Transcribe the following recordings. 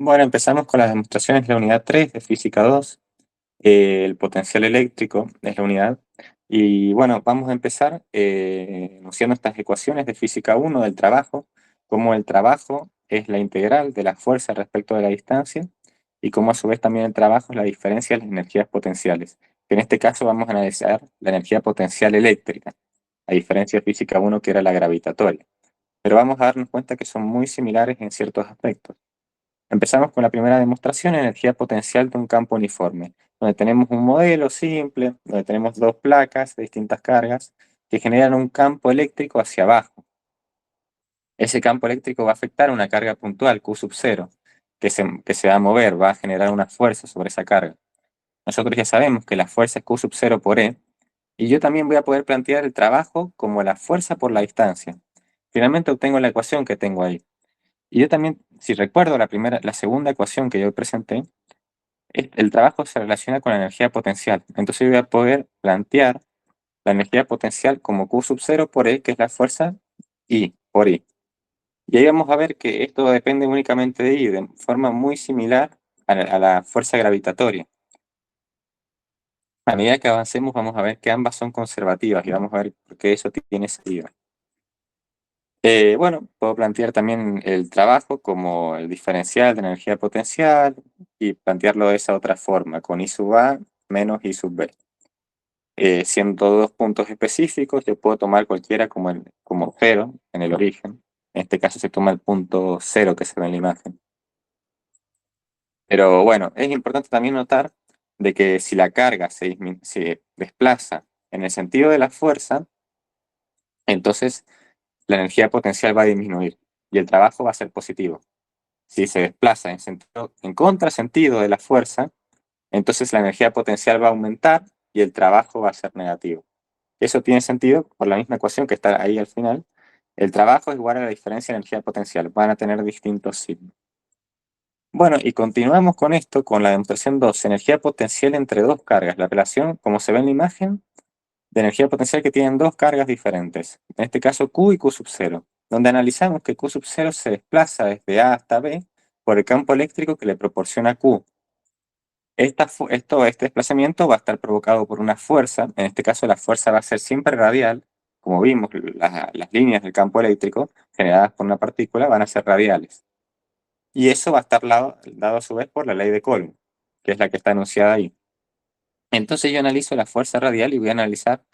Bueno, empezamos con las demostraciones de la unidad 3 de física 2. El potencial eléctrico es la unidad. Y bueno, vamos a empezar enunciando estas ecuaciones de física 1 del trabajo, como el trabajo es la integral de la fuerza respecto de la distancia, y como a su vez también el trabajo es la diferencia de las energías potenciales. Que en este caso vamos a analizar la energía potencial eléctrica, a diferencia de física 1 que era la gravitatoria. Pero vamos a darnos cuenta que son muy similares en ciertos aspectos. Empezamos con la primera demostración, energía potencial de un campo uniforme, donde tenemos un modelo simple, donde tenemos dos placas de distintas cargas que generan un campo eléctrico hacia abajo. Ese campo eléctrico va a afectar una carga puntual, Q sub 0, que se va a mover, va a generar una fuerza sobre esa carga. Nosotros ya sabemos que la fuerza es Q sub 0 por E, y yo también voy a poder plantear el trabajo como la fuerza por la distancia. Finalmente obtengo la ecuación que tengo ahí. Y yo también, si recuerdo la segunda ecuación que yo presenté, el trabajo se relaciona con la energía potencial. Entonces yo voy a poder plantear la energía potencial como Q sub 0 por E, que es la fuerza I por I. Y ahí vamos a ver que esto depende únicamente de I, de forma muy similar a la fuerza gravitatoria. A medida que avancemos vamos a ver que ambas son conservativas y vamos a ver por qué eso tiene sentido. Bueno, puedo plantear también el trabajo como el diferencial de energía potencial y plantearlo de esa otra forma, con I sub A menos I sub B. Siendo dos puntos específicos, yo puedo tomar cualquiera como cero en el origen. En este caso se toma el punto cero que se ve en la imagen. Pero bueno, es importante también notar de que si la carga se desplaza en el sentido de la fuerza, entonces la energía potencial va a disminuir y el trabajo va a ser positivo. Si se desplaza en contrasentido de la fuerza, entonces la energía potencial va a aumentar y el trabajo va a ser negativo. Eso tiene sentido por la misma ecuación que está ahí al final. El trabajo es igual a la diferencia de energía potencial. Van a tener distintos signos. Bueno, y continuamos con esto, con la demostración 2, energía potencial entre dos cargas. La relación, como se ve en la imagen, de energía potencial que tienen dos cargas diferentes. En este caso Q y Q sub 0, donde analizamos que Q sub 0 se desplaza desde A hasta B por el campo eléctrico que le proporciona Q. Este desplazamiento va a estar provocado por una fuerza, en este caso la fuerza va a ser siempre radial, como vimos, las líneas del campo eléctrico generadas por una partícula van a ser radiales. Y eso va a estar dado a su vez por la ley de Coulomb, que es la que está enunciada ahí. Entonces yo analizo la fuerza radial y voy a analizar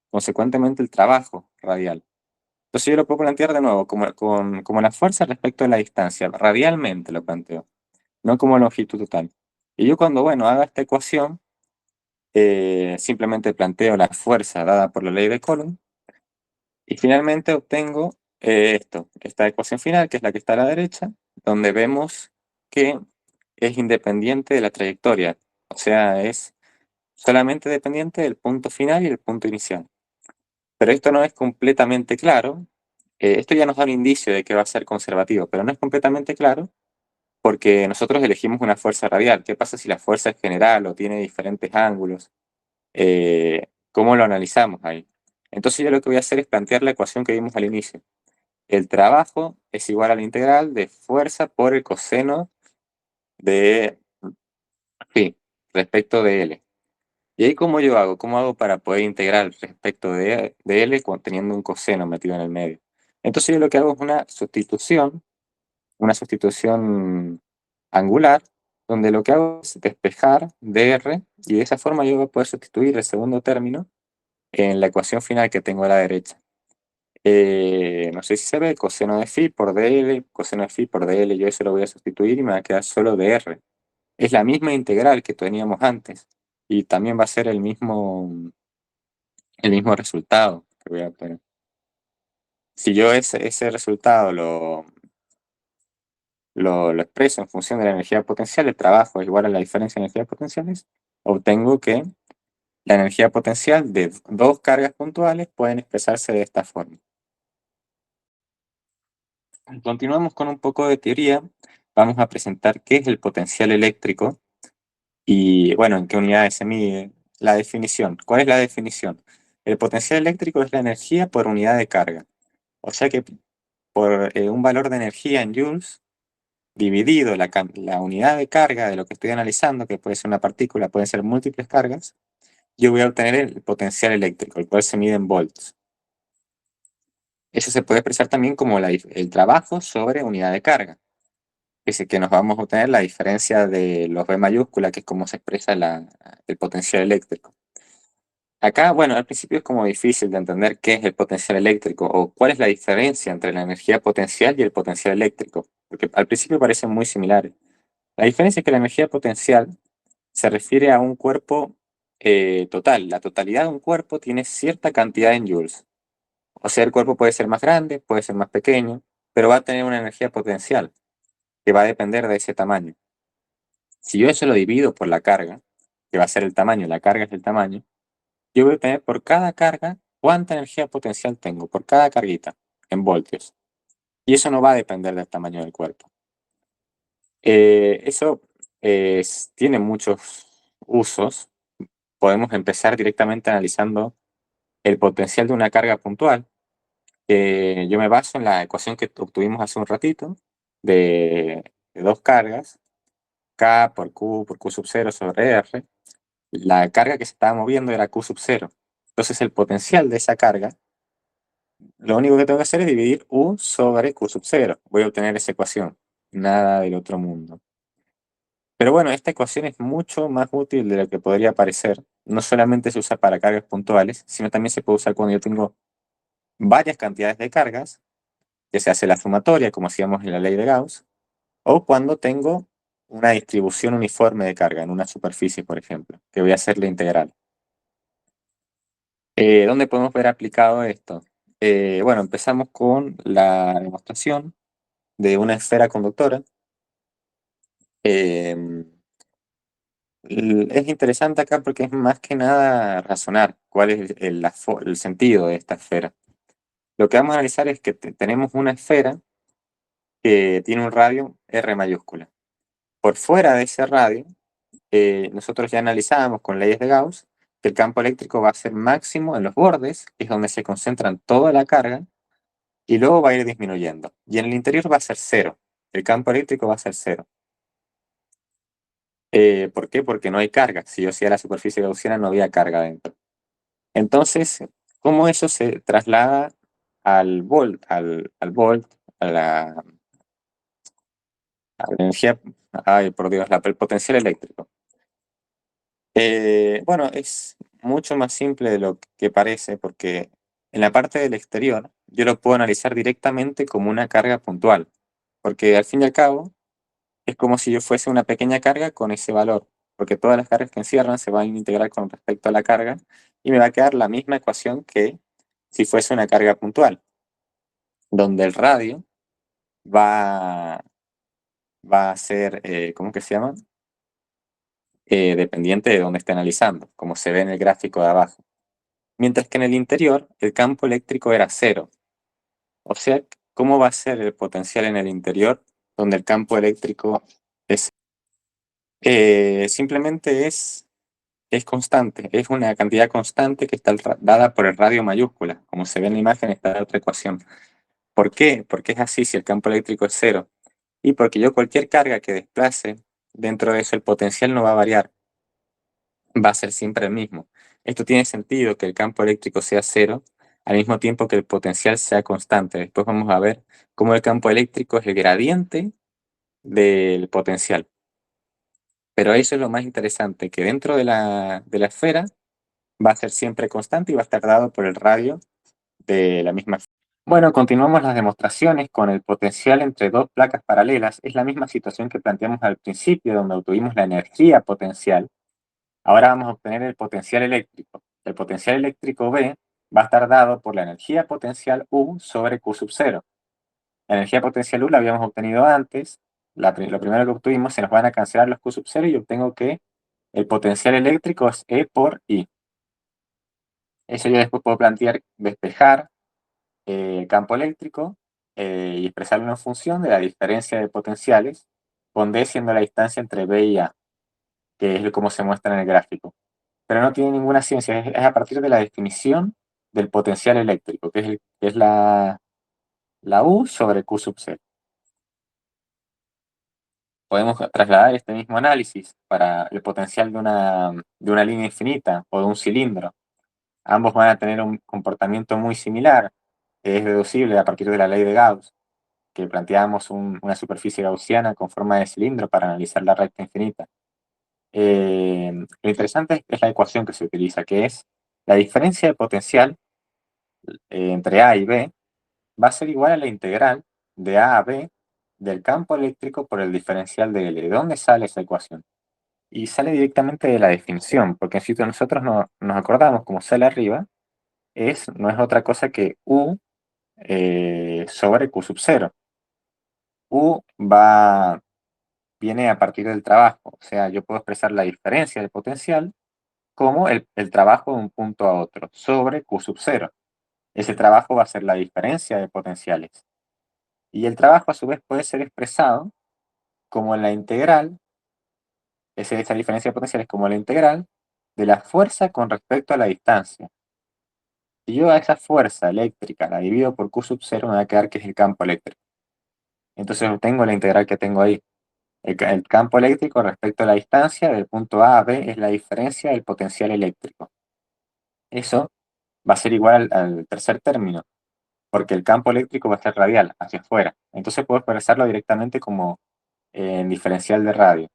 consecuentemente el trabajo radial. Entonces yo lo puedo plantear de nuevo como la fuerza respecto de la distancia, radialmente lo planteo, no como longitud total. Y yo cuando, bueno, haga esta ecuación, simplemente planteo la fuerza dada por la ley de Coulomb y finalmente obtengo esta ecuación final, que es la que está a la derecha, donde vemos que es independiente de la trayectoria, o sea, es solamente dependiente del punto final y el punto inicial. Pero esto no es completamente claro. Esto ya nos da un indicio de que va a ser conservativo, pero no es completamente claro porque nosotros elegimos una fuerza radial. ¿Qué pasa si la fuerza es general o tiene diferentes ángulos? ¿Cómo lo analizamos ahí? Entonces yo lo que voy a hacer es plantear la ecuación que vimos al inicio. El trabajo es igual a la integral de fuerza por el coseno de phi respecto de L. ¿Y ahí cómo yo hago? ¿Cómo hago para poder integrar respecto de L teniendo un coseno metido en el medio? Entonces yo lo que hago es una sustitución angular, donde lo que hago es despejar dr y de esa forma yo voy a poder sustituir el segundo término en la ecuación final que tengo a la derecha. No sé si se ve, coseno de phi por dl, coseno de phi por dl, yo eso lo voy a sustituir y me va a quedar solo dr. Es la misma integral que teníamos antes y también va a ser el mismo resultado que voy a obtener. Si yo ese resultado lo expreso en función de la energía potencial, el trabajo es igual a la diferencia de energías potenciales, obtengo que la energía potencial de dos cargas puntuales pueden expresarse de esta forma. Continuamos con un poco de teoría. Vamos a presentar qué es el potencial eléctrico y, bueno, en qué unidades se mide. La definición. ¿Cuál es la definición? El potencial eléctrico es la energía por unidad de carga. O sea que por un valor de energía en joules, dividido la unidad de carga de lo que estoy analizando, que puede ser una partícula, pueden ser múltiples cargas, yo voy a obtener el potencial eléctrico, el cual se mide en volts. Eso se puede expresar también como el trabajo sobre unidad de carga. Dice que nos vamos a obtener la diferencia de los V mayúscula, que es como se expresa el potencial eléctrico. Acá, bueno, al principio es como difícil de entender qué es el potencial eléctrico o cuál es la diferencia entre la energía potencial y el potencial eléctrico, porque al principio parecen muy similares. La diferencia es que la energía potencial se refiere a un cuerpo total. La totalidad de un cuerpo tiene cierta cantidad en joules. O sea, el cuerpo puede ser más grande, puede ser más pequeño, pero va a tener una energía potencial que va a depender de ese tamaño. Si yo eso lo divido por la carga, que va a ser el tamaño, la carga es el tamaño, yo voy a obtener por cada carga cuánta energía potencial tengo, por cada carguita, en voltios. Y eso no va a depender del tamaño del cuerpo. Eso tiene muchos usos. Podemos empezar directamente analizando el potencial de una carga puntual. Yo me baso en la ecuación que obtuvimos hace un ratito de dos cargas, K por Q sub 0 sobre R. La carga que se estaba moviendo era Q sub 0. Entonces el potencial de esa carga, lo único que tengo que hacer es dividir U sobre Q sub 0. Voy a obtener esa ecuación. Nada del otro mundo. Pero bueno, esta ecuación es mucho más útil de lo que podría parecer. No solamente se usa para cargas puntuales, sino también se puede usar cuando yo tengo varias cantidades de cargas, que se hace la sumatoria, como hacíamos en la ley de Gauss, o cuando tengo una distribución uniforme de carga en una superficie, por ejemplo, que voy a hacer la integral. ¿Dónde podemos ver aplicado esto? Bueno, empezamos con la demostración de una esfera conductora. Eh, es interesante acá porque es más que nada razonar cuál es el sentido de esta esfera. Lo que vamos a analizar es que tenemos una esfera que tiene un radio R mayúscula. Por fuera de ese radio, nosotros ya analizábamos con leyes de Gauss que el campo eléctrico va a ser máximo en los bordes, que es donde se concentran toda la carga, y luego va a ir disminuyendo. Y en el interior va a ser cero. El campo eléctrico va a ser cero. ¿Por qué? Porque no hay carga. Si yo hacía la superficie gaussiana, no había carga dentro. Entonces, ¿cómo eso se traslada al volt, a la energía, ay, por Dios, el potencial eléctrico? Bueno, es mucho más simple de lo que parece porque en la parte del exterior yo lo puedo analizar directamente como una carga puntual, porque al fin y al cabo es como si yo fuese una pequeña carga con ese valor, porque todas las cargas que encierran se van a integrar con respecto a la carga y me va a quedar la misma ecuación que si fuese una carga puntual, donde el radio va, va a ser, ¿cómo que se llama? Dependiente de dónde esté analizando, como se ve en el gráfico de abajo. Mientras que en el interior el campo eléctrico era cero. O sea, ¿cómo va a ser el potencial en el interior donde el campo eléctrico es? Simplemente es constante, es una cantidad constante que está dada por el radio mayúscula. Como se ve en la imagen, está la otra ecuación. ¿Por qué? Porque es así si el campo eléctrico es cero. Y porque yo cualquier carga que desplace dentro de eso, el potencial no va a variar, va a ser siempre el mismo. Esto tiene sentido que el campo eléctrico sea cero al mismo tiempo que el potencial sea constante. Después vamos a ver cómo el campo eléctrico es el gradiente del potencial. Pero eso es lo más interesante, que dentro de la esfera va a ser siempre constante y va a estar dado por el radio de la misma esfera. Bueno, continuamos las demostraciones con el potencial entre dos placas paralelas. Es la misma situación que planteamos al principio, donde obtuvimos la energía potencial. Ahora vamos a obtener el potencial eléctrico. El potencial eléctrico B va a estar dado por la energía potencial U sobre Q sub 0. La energía potencial U la habíamos obtenido antes. Lo primero que obtuvimos, se nos van a cancelar los Q sub 0 y obtengo que el potencial eléctrico es E por I. Eso yo después puedo plantear, despejar el campo eléctrico y expresarlo en función de la diferencia de potenciales, con D siendo la distancia entre B y A, que es como se muestra en el gráfico. Pero no tiene ninguna ciencia, es a partir de la definición del potencial eléctrico, que es, la U sobre Q sub 0. podemos trasladar este mismo análisis para el potencial de una línea infinita o de un cilindro. Ambos van a tener un comportamiento muy similar, que es deducible a partir de la ley de Gauss, que planteamos una superficie gaussiana con forma de cilindro para analizar la recta infinita. Lo interesante es la ecuación que se utiliza, que es la diferencia de potencial entre A y B va a ser igual a la integral de A a B del campo eléctrico por el diferencial de L. ¿De dónde sale esa ecuación? Y sale directamente de la definición, porque si nosotros nos acordamos, como sale arriba, no es otra cosa que U sobre Q sub 0. U viene a partir del trabajo, o sea, yo puedo expresar la diferencia del potencial como el trabajo de un punto a otro sobre Q sub 0. Ese trabajo va a ser la diferencia de potenciales. Y el trabajo a su vez puede ser expresado como la integral, esa diferencia de potenciales como la integral de la fuerza con respecto a la distancia. Si yo a esa fuerza eléctrica la divido por Q sub 0, me va a quedar que es el campo eléctrico. Entonces obtengo la integral que tengo ahí. El campo eléctrico respecto a la distancia del punto A a B es la diferencia del potencial eléctrico. Eso va a ser igual al tercer término, porque el campo eléctrico va a ser radial, hacia afuera. Entonces puedo expresarlo directamente como en diferencial de radio.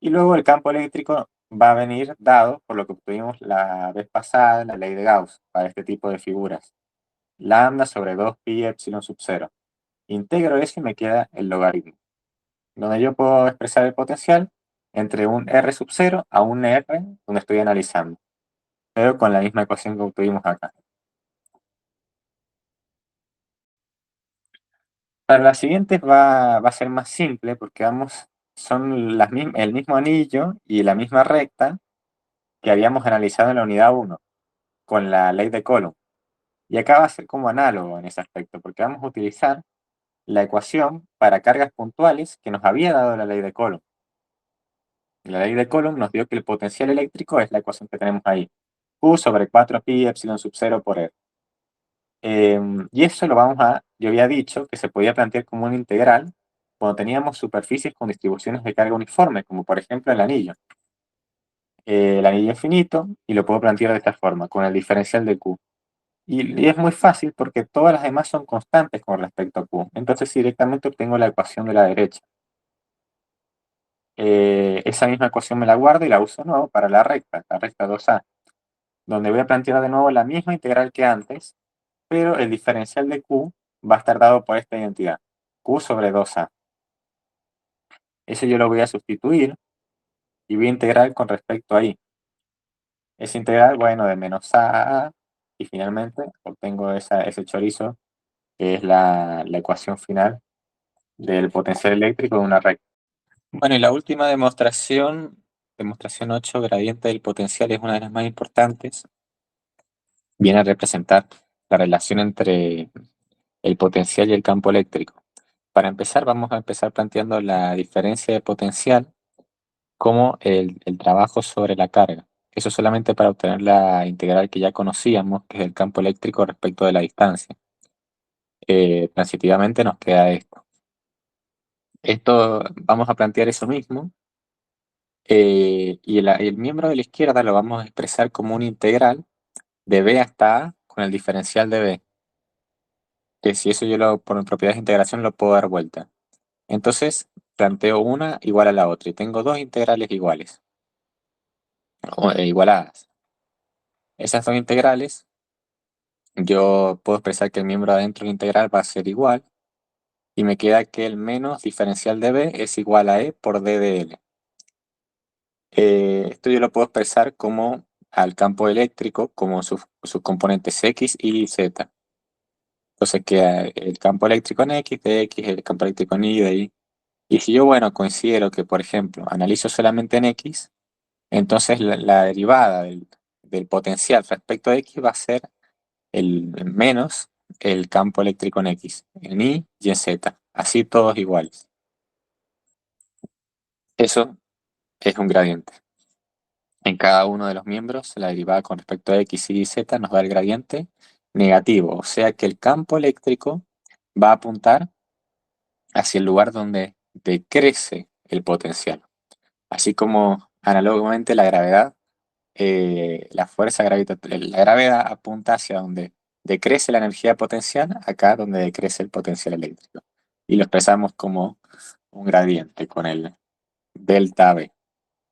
Y luego el campo eléctrico va a venir dado por lo que obtuvimos la vez pasada, la ley de Gauss, para este tipo de figuras. Lambda sobre 2pi epsilon sub 0. Integro eso y me queda el logaritmo, donde yo puedo expresar el potencial entre un R sub 0 a un R donde estoy analizando, pero con la misma ecuación que obtuvimos acá. Para las siguientes va a ser más simple porque son el mismo anillo y la misma recta que habíamos analizado en la unidad 1 con la ley de Coulomb. Y acá va a ser como análogo en ese aspecto, porque vamos a utilizar la ecuación para cargas puntuales que nos había dado la ley de Coulomb. La ley de Coulomb nos dio que el potencial eléctrico es la ecuación que tenemos ahí. Q sobre 4pi epsilon sub 0 por R. Y eso yo había dicho que se podía plantear como una integral cuando teníamos superficies con distribuciones de carga uniforme, como por ejemplo el anillo. El anillo infinito, y lo puedo plantear de esta forma, con el diferencial de Q. Y es muy fácil porque todas las demás son constantes con respecto a Q. Entonces directamente obtengo la ecuación de la derecha. Esa misma ecuación me la guardo y la uso de nuevo para la recta 2A, donde voy a plantear de nuevo la misma integral que antes, pero el diferencial de Q va a estar dado por esta identidad, Q sobre 2A. Eso yo lo voy a sustituir y voy a integrar con respecto a I. Esa integral, bueno, de menos A a A, y finalmente obtengo ese chorizo, que es la ecuación final del potencial eléctrico de una recta. Bueno, y la última demostración 8, gradiente del potencial, es una de las más importantes. Viene a representar la relación entre el potencial y el campo eléctrico. Para empezar, vamos a empezar planteando la diferencia de potencial como el trabajo sobre la carga. Eso solamente para obtener la integral que ya conocíamos, que es el campo eléctrico respecto de la distancia. Transitivamente nos queda esto. Vamos a plantear eso mismo. Y el miembro de la izquierda lo vamos a expresar como una integral de b hasta a con el diferencial de b. Que si eso por propiedades de integración lo puedo dar vuelta. Entonces planteo una igual a la otra y tengo dos integrales iguales o igualadas. Esas dos integrales, yo puedo expresar que el miembro adentro de la integral va a ser igual y me queda que el menos diferencial de b es igual a e por d de l. Esto yo lo puedo expresar como al campo eléctrico, como sus componentes X y Z. Entonces queda el campo eléctrico en X, de X, el campo eléctrico en Y, de Y. Y si yo, bueno, considero que, por ejemplo, analizo solamente en X, entonces la derivada del potencial respecto a X va a ser el menos el campo eléctrico en X, en Y en Z. Así todos iguales. Eso es un gradiente. En cada uno de los miembros, la derivada con respecto a X, Y y Z nos da el gradiente negativo. O sea que el campo eléctrico va a apuntar hacia el lugar donde decrece el potencial. Así como análogamente la gravedad, la gravedad apunta hacia donde decrece la energía potencial, acá donde decrece el potencial eléctrico. Y lo expresamos como un gradiente con el delta V.